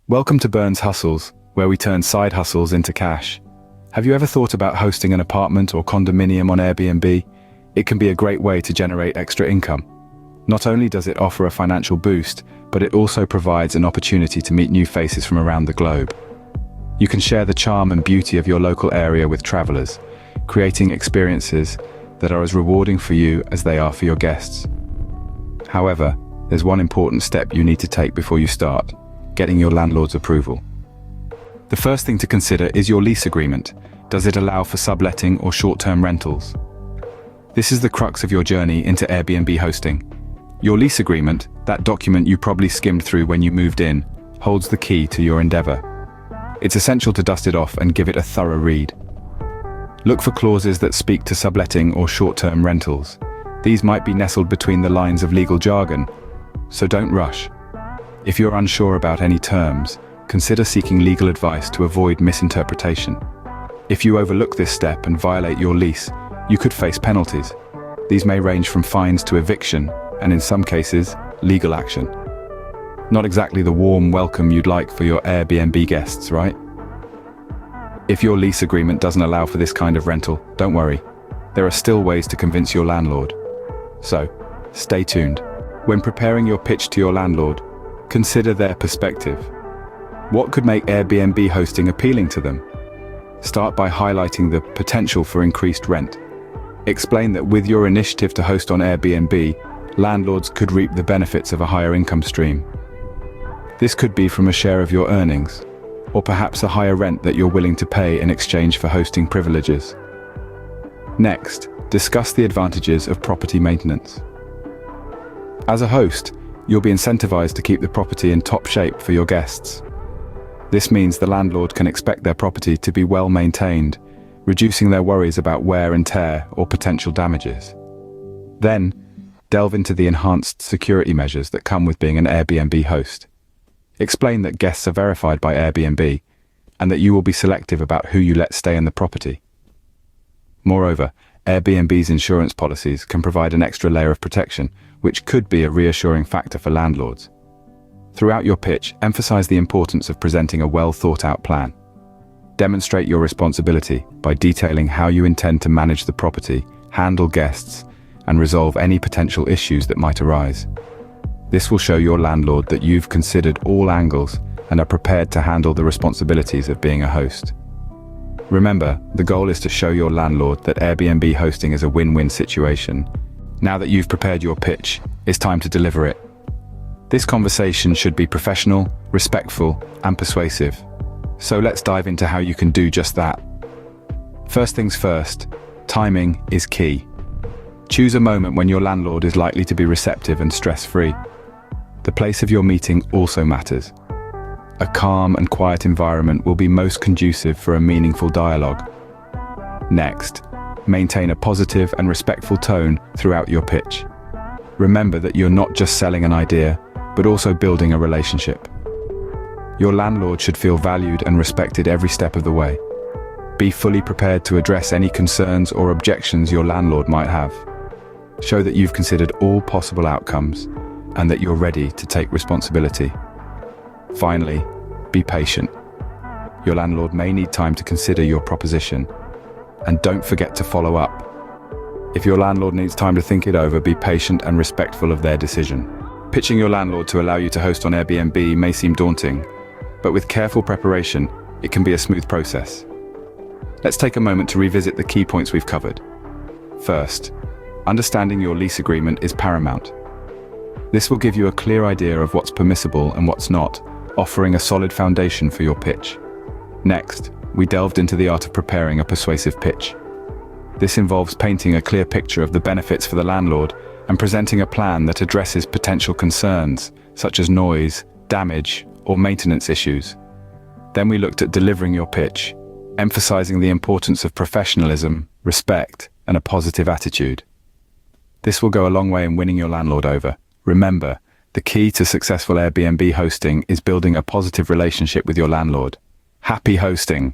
Welcome to Burns Hustles, where we turn side hustles into cash. Have you ever thought about hosting an apartment or condominium on Airbnb? It can be a great way to generate extra income. Not only does it offer a financial boost, but it also provides an opportunity to meet new faces from around the globe. You can share the charm and beauty of your local area with travelers, creating experiences that are as rewarding for you as they are for your guests. However, there's one important step you need to take before you start: getting your landlord's approval. The first thing to consider is your lease agreement. Does it allow for subletting or short-term rentals? This is the crux of your journey into Airbnb hosting. Your lease agreement, that document you probably skimmed through when you moved in, holds the key to your endeavor. It's essential to dust it off and give it a thorough read. Look for clauses that speak to subletting or short-term rentals. These might be nestled between the lines of legal jargon, so don't rush. If you're unsure about any terms, consider seeking legal advice to avoid misinterpretation. If you overlook this step and violate your lease, you could face penalties. These may range from fines to eviction, and in some cases, legal action. Not exactly the warm welcome you'd like for your Airbnb guests, right? If your lease agreement doesn't allow for this kind of rental, don't worry. There are still ways to convince your landlord. So, stay tuned. When preparing your pitch to your landlord, consider their perspective. What could make Airbnb hosting appealing to them? Start by highlighting the potential for increased rent. Explain that with your initiative to host on Airbnb, landlords could reap the benefits of a higher income stream. This could be from a share of your earnings, or perhaps a higher rent that you're willing to pay in exchange for hosting privileges. Next, discuss the advantages of property maintenance. As a host, you'll be incentivized to keep the property in top shape for your guests. This means the landlord can expect their property to be well maintained, reducing their worries about wear and tear or potential damages. Then, delve into the enhanced security measures that come with being an Airbnb host. Explain that guests are verified by Airbnb and that you will be selective about who you let stay in the property. Moreover, Airbnb's insurance policies can provide an extra layer of protection, which could be a reassuring factor for landlords. Throughout your pitch, emphasize the importance of presenting a well-thought-out plan. Demonstrate your responsibility by detailing how you intend to manage the property, handle guests, and resolve any potential issues that might arise. This will show your landlord that you've considered all angles and are prepared to handle the responsibilities of being a host. Remember, the goal is to show your landlord that Airbnb hosting is a win-win situation. Now that you've prepared your pitch, it's time to deliver it. This conversation should be professional, respectful, and persuasive. So let's dive into how you can do just that. First things first, timing is key. Choose a moment when your landlord is likely to be receptive and stress-free. The place of your meeting also matters. A calm and quiet environment will be most conducive for a meaningful dialogue. Next, maintain a positive and respectful tone throughout your pitch. Remember that you're not just selling an idea, but also building a relationship. Your landlord should feel valued and respected every step of the way. Be fully prepared to address any concerns or objections your landlord might have. Show that you've considered all possible outcomes and that you're ready to take responsibility. Finally, be patient. Your landlord may need time to consider your proposition, and don't forget to follow up. If your landlord needs time to think it over, be patient and respectful of their decision. Pitching your landlord to allow you to host on Airbnb may seem daunting, but with careful preparation, it can be a smooth process. Let's take a moment to revisit the key points we've covered. First, understanding your lease agreement is paramount. This will give you a clear idea of what's permissible and what's not, offering a solid foundation for your pitch. Next, we delved into the art of preparing a persuasive pitch. This involves painting a clear picture of the benefits for the landlord and presenting a plan that addresses potential concerns, such as noise, damage, or maintenance issues. Then we looked at delivering your pitch, emphasizing the importance of professionalism, respect, and a positive attitude. This will go a long way in winning your landlord over. Remember, the key to successful Airbnb hosting is building a positive relationship with your landlord. Happy hosting!